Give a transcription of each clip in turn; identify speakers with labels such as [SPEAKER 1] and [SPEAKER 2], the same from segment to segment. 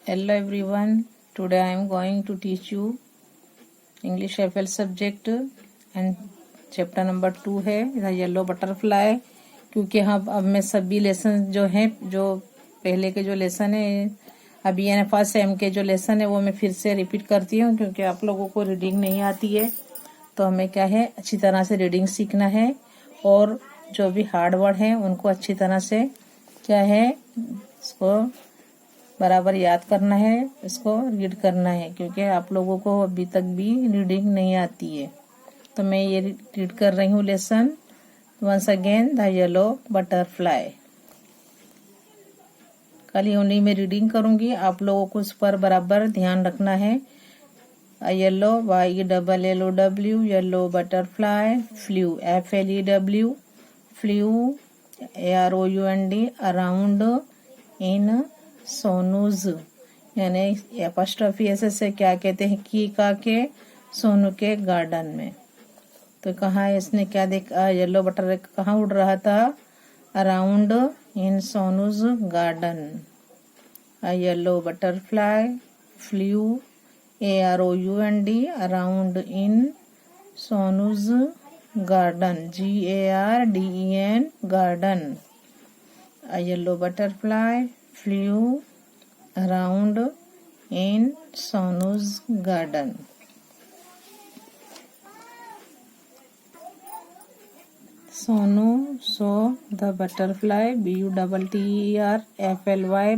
[SPEAKER 1] Hello everyone, today I am going to teach you English FL subject and chapter number 2 है The Yellow Butterfly। क्योंकि हम अब मैं सभी लेसन जो हैं जो पहले के जो लेसन है अभी यानी फर्स्ट सेम के जो लेसन है वो मैं फिर से रिपीट करती हूँ क्योंकि आप लोगों को रीडिंग नहीं आती है। तो हमें क्या है अच्छी तरह से रीडिंग सीखना है और जो भी हार्ड वर्ड हैं उनको अच्छी तरह से क्या है इसको बराबर याद करना है, इसको रीड करना है क्योंकि आप लोगों को अभी तक भी रीडिंग नहीं आती है। तो मैं ये रीड कर रही हूँ lesson once again the yellow butterfly. खाली उन्हीं में रीडिंग करूंगी, आप लोगों को उस पर बराबर ध्यान रखना है। Yellow YELLOW yellow butterfly flew FLEW flew AROUND around in Sonu's यानी एपॉस्ट्रोफी ऐसे से क्या कहते हैं की का के सोनू के गार्डन में। तो कहाँ इसने क्या देखा, येलो बटर कहाँ उड़ रहा था, around in सोनूज garden. A yellow butterfly flu AROUND around in सोनूज garden GARDEN garden. A yellow butterfly flew around in Sonu's garden. Sonu saw the butterfly BUTTERFLY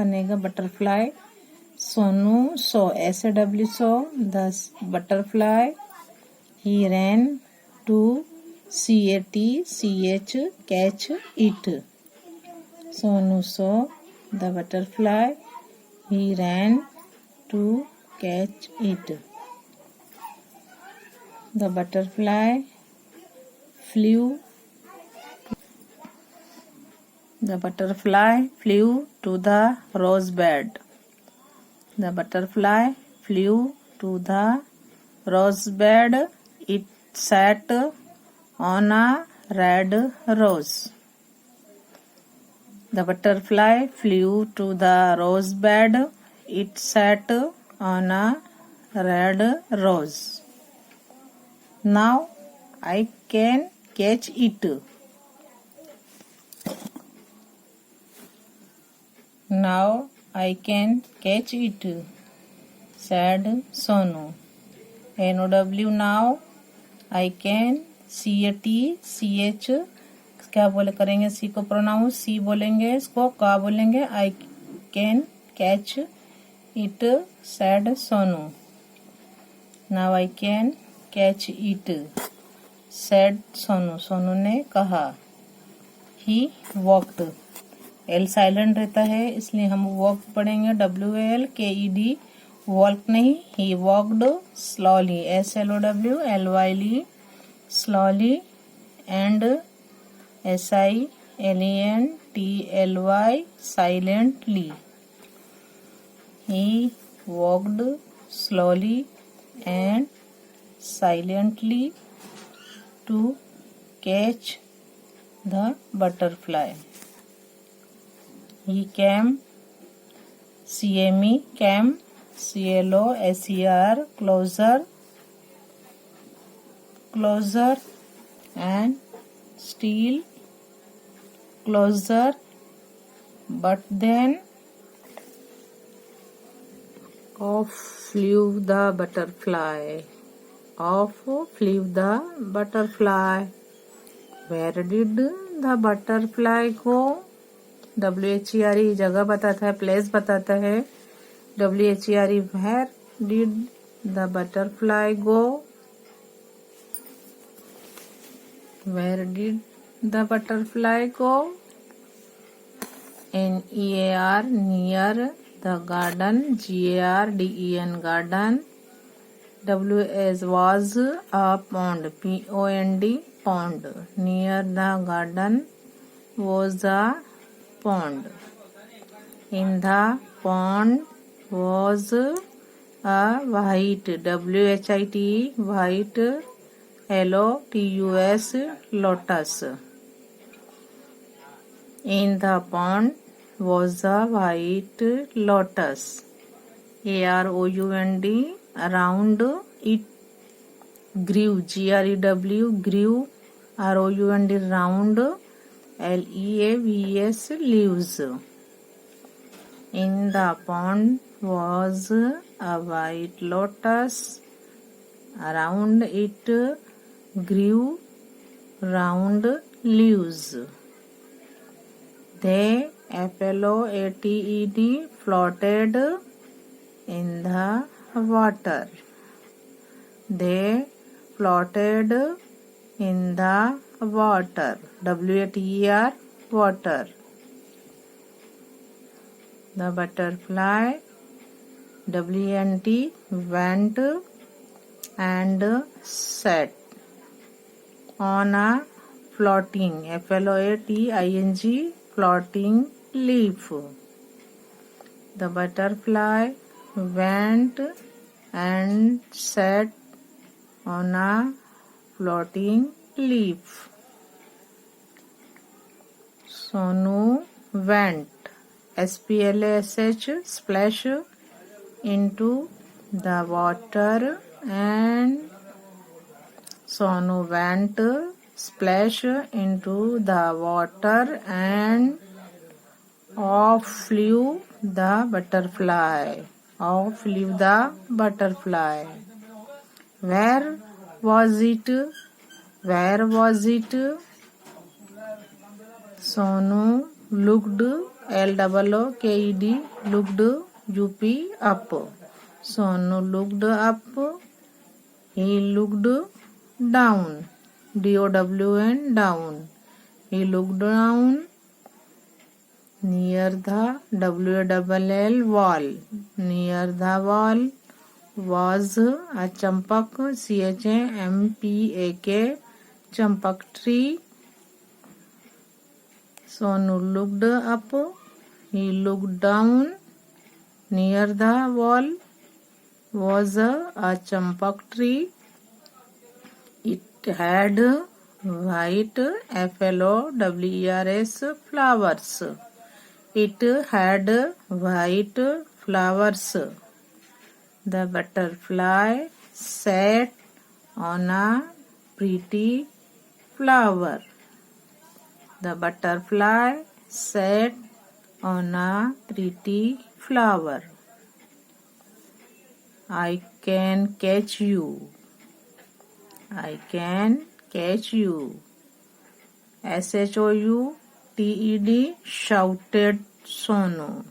[SPEAKER 1] बनेगा butterfly। Sonu saw SAW saw the butterfly. He ran to catch it. Sonu saw the butterfly. He ran to catch it. The butterfly flew. The butterfly flew to the rose bed. The butterfly flew to the rose bed. It sat on a red rose. The butterfly flew to the rose bed. It sat on a red rose. Now I can catch it. Now I can catch it, said Sonu. NOW now I can CATCH क्या बोले करेंगे, सी को pronounce सी बोलेंगे, इसको का बोलेंगे। I can catch it sad Sonu. Now I can catch it sad Sonu, Sonu ने कहा। ही वॉक्ड, एल साइलेंट रहता है इसलिए हम वॉक पढ़ेंगे WALKED, वॉक नहीं। He walked slowly SLOWLY slowly and SILENTLY silently. He walked slowly and silently to catch the butterfly. He came CAME came CLOSER closer and still closer, but then off flew the butterfly. Off flew the butterfly. Where did the butterfly go? WHERE जगह बताता है, place बताता है। WHERE where did the butterfly go? Where did the butterfly go? NEAR near the garden GARDEN garden. WS was a pond POND pond. Near the garden was a pond. In the pond was a white WHIT white LOTUS lotus. In the pond was a white lotus. AROUND, around it. Grew, GREW, grew, ROUND, round, LEAVES, leaves. In the pond was a white lotus, around it grew round leaves. They floated, floated in the water. They floated in the water. WATER, water. The butterfly, WNT, went and sat on a floating, FLOATING, floating leaf. The butterfly went and sat on a floating leaf. Sonu went, SPLASH, splash, into the water, and Sonu went, splash into the water, and off flew the butterfly. Off flew the butterfly. Where was it? Where was it? Sonu looked, LOOKED, looked, UP, up. Sonu looked up. He looked down, DOWN, down. He looked down near the WALL, wall. Near the wall was a champak, CHAMPAK, champak tree. Sonu looked up. He looked down. Near the wall was a champak tree. It had white, FLOWERS, flowers. It had white flowers. The butterfly sat on a pretty flower. The butterfly sat on a pretty flower. I can catch you. I can catch you. SHOUTED, shouted Sonu.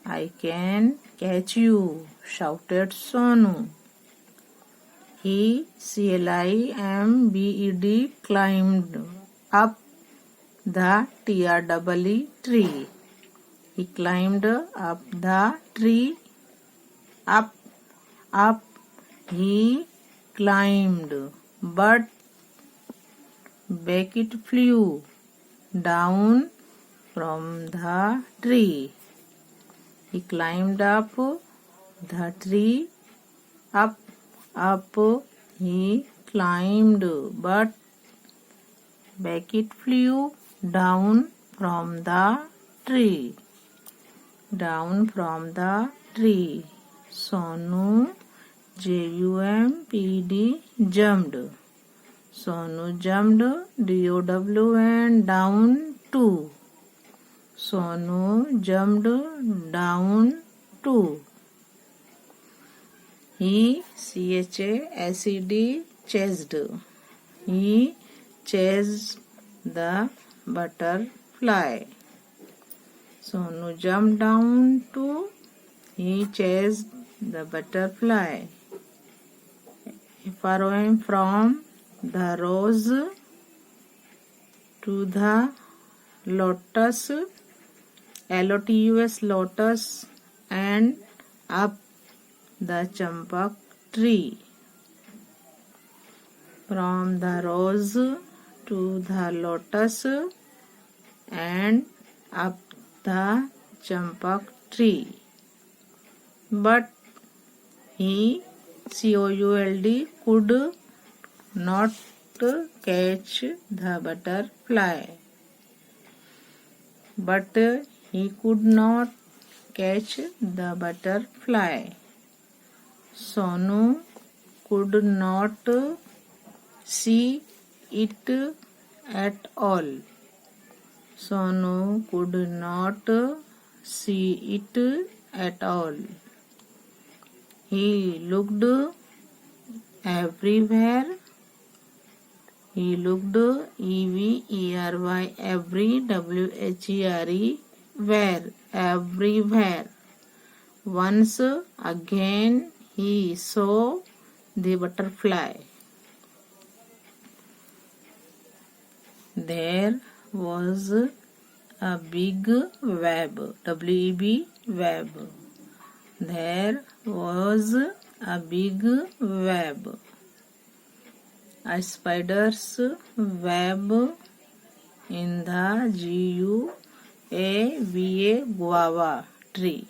[SPEAKER 1] I can catch you, shouted Sonu. He, CLIMBED, climbed up the tree. He climbed up the tree. Up, he climbed, but back it flew down from the tree. He climbed up the tree. Up, he climbed, but back it flew down from the tree. Down from the tree. Sonu, JUMPD, jumped. Sonu jumped, DOWN, down too. Sonu jumped down too. He, CHASED, chased. He chased the butterfly. Sonu jumped down too. He chased the butterfly. Following from the rose to the lotus, LOTUS, lotus, and up the champak tree. From the rose to the lotus and up the champak tree. But he, COULD, could not catch the butterfly. But he could not catch the butterfly. Sonu could not see it at all. Sonu could not see it at all. He looked everywhere. He looked every, every, where, everywhere. Once again he saw the butterfly. There was a big web, W-E-B, web. There was a big web. A spider's web in the G-U-A-V-A guava tree.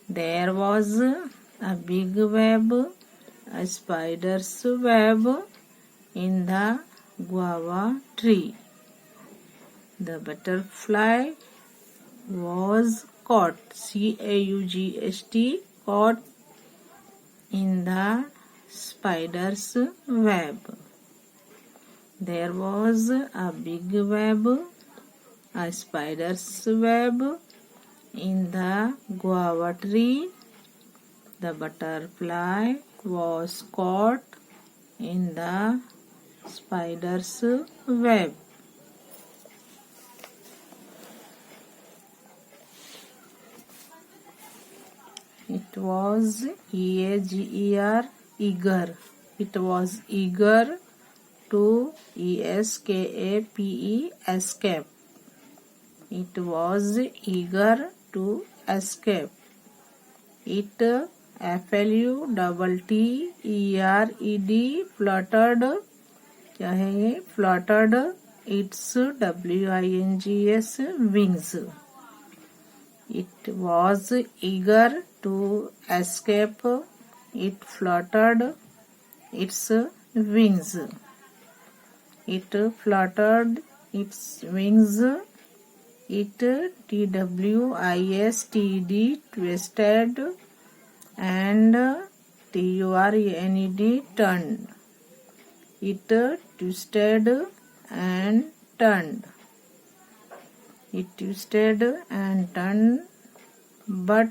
[SPEAKER 1] There was a big web, a spider's web in the guava tree. The butterfly was caught, C-A-U-G-H-T, caught in the spider's web. There was a big web, a spider's web in the guava tree. The butterfly was caught in the spider's web. It was E-A-G-E-R, eager. It was eager to E-S-K-A-P-E, escape. It was eager to escape. It F-L-U-T-T-E-R-E-D, fluttered. क्या है ये? Fluttered its W-I-N-G-S wings. It was eager to escape. It fluttered its wings. It fluttered its wings. It T-W-I-S-T-E-D, twisted, and T-U-R-N-E-D, turned. It twisted and turned. It twisted and turned, but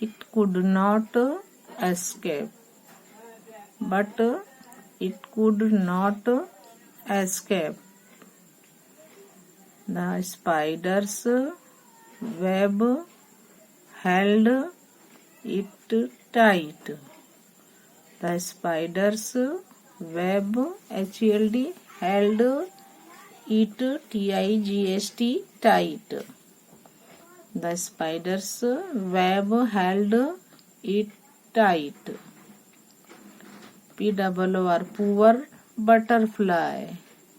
[SPEAKER 1] it could not escape. But it could not escape. The spider's web held it tight. The spider's web, H-E-L-D, held it, T-I-G-H-T, tight. The spider's web held it tight. P-O-O-R, poor butterfly.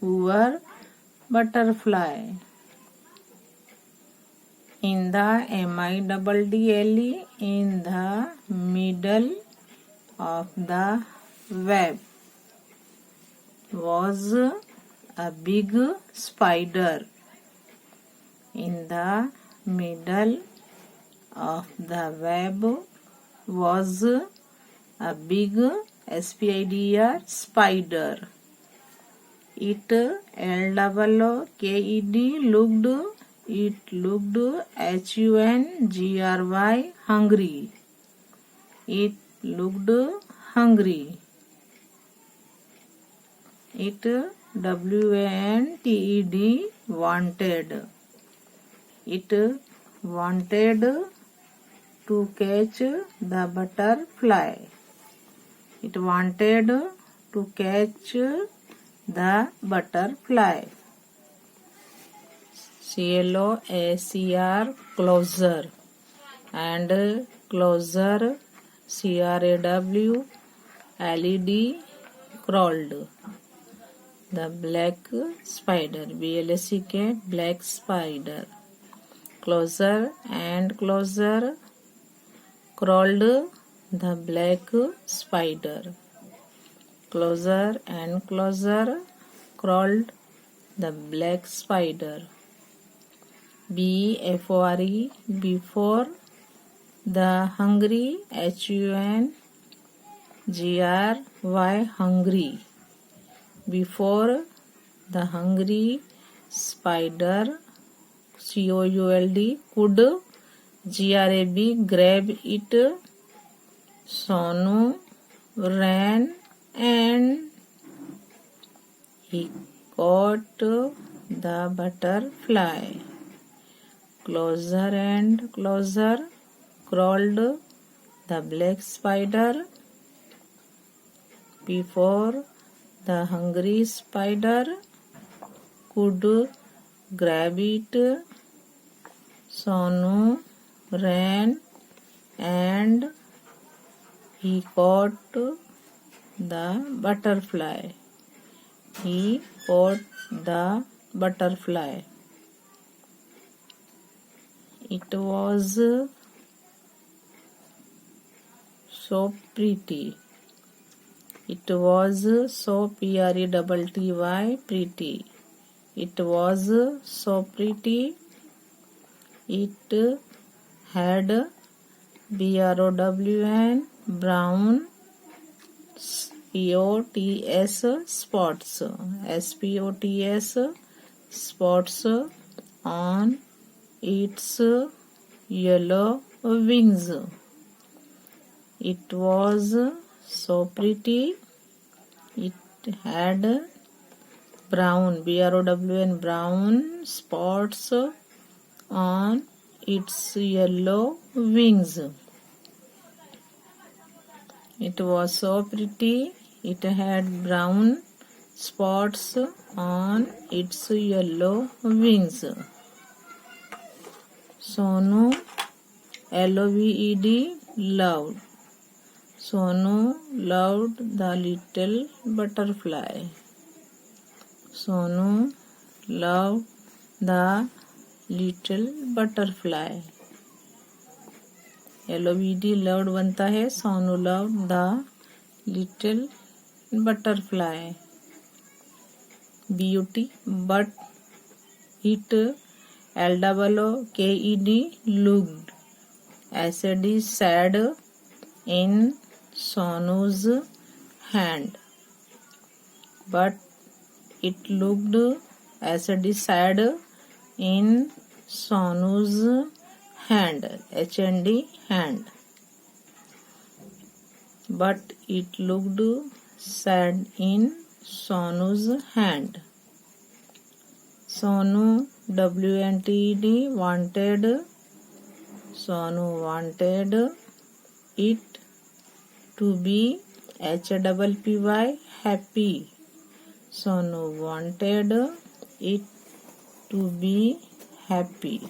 [SPEAKER 1] Poor butterfly. In the M-I-D-D-L-E, in the middle of the web was a big spider. In the middle of the web was a big S-P-I-D-E-R, spider. It L-O-O-K-E-D, looked. It looked H-U-N-G-R-Y, hungry. It looked hungry. It W-A-N-T-E-D, wanted. It wanted to catch the butterfly. It wanted to catch the butterfly. C-L-O-A-C-R, closer, and closer, C-R-A-W-L-E-D, crawled. The black spider, B-L-A-C-K, black spider. Closer and closer crawled the black spider. Closer and closer crawled the black spider. B-F-O-R-E, before. The hungry, H-U-N-G-R-Y, hungry. Before the hungry spider, C-O-U-L-D, could, G-R-A-B, grab it, Sonu ran and he caught the butterfly. Closer and closer crawled the black spider. Before the hungry spider could grab it, Sonu ran and he caught the butterfly. He caught the butterfly. It was so pretty. It was so Pretty, pretty. It was so pretty. It had BROWN, brown, SPOTS, spots, SPOTS, spots on its yellow wings. It was so pretty. It had brown, BROWN, brown spots on its yellow wings. It was so pretty. It had brown spots on its yellow wings. Sonu, L-O-V-E-D, loved. Sonu loved the little butterfly. Sonu loved the little butterfly. L-O-V-E-D, loved बनता है. Sonu loved the little butterfly. B-U-T, but it, L-O-O-K-E-D, looked. S-A-D, sad, in Sonu's hand. But it looked, S-A-D, sad, in Sonu's hand, H-A-N-D, hand. But it looked sad in Sonu's hand. Sonu, W-N-T-E-D, wanted. Sonu wanted it to be, H-A-P-P-Y, happy. Sonu wanted it to be happy.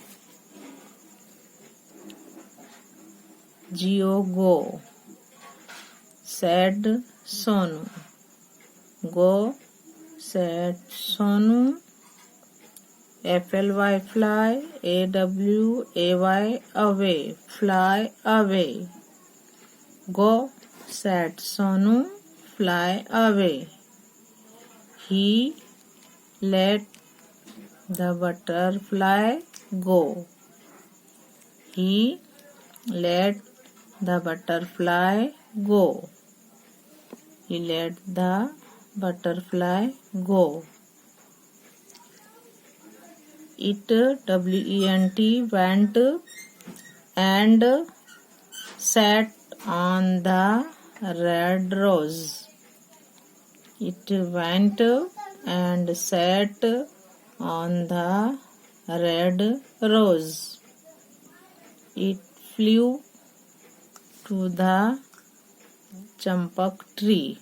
[SPEAKER 1] G-O, go, said Sonu. Go, said Sonu. F-L-Y, fly. A-W-A-Y, away, fly away. Go, said Sonu, fly away. He let the butterfly go. He let the butterfly go. He let the butterfly go. It, W-E-N-T, went and sat on the red rose. It went and sat on the red rose. It flew to the champak tree.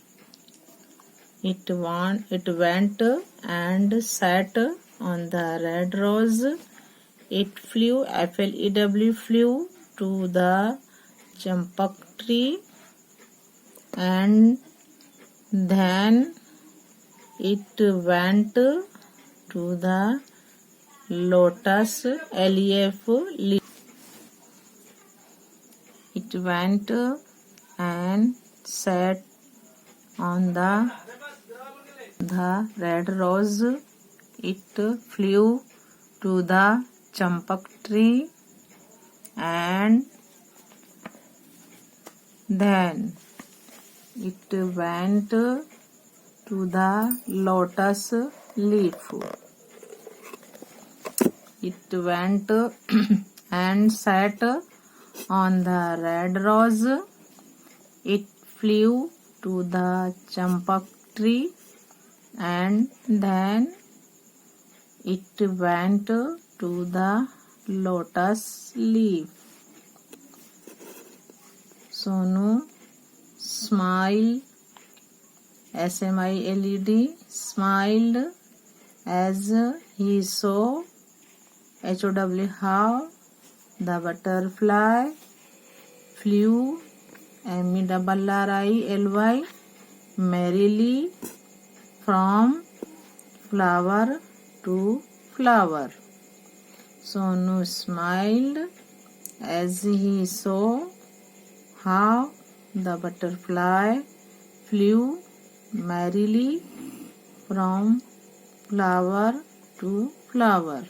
[SPEAKER 1] It went and sat on the red rose. It flew, F-L-E-W, flew to the champak tree, and then it went to the lotus, L-E-F, leaf. It went and sat on the red rose. It flew to the champak tree, and then it went to the lotus leaf. It went and sat on the red rose. It flew to the champak tree, and then it went to the lotus leaf. Sonu smiled, smiled, smiled as he saw how the butterfly flew merrily merrily from flower to flower. Sonu smiled as he saw how the butterfly flew merrily from flower to flower.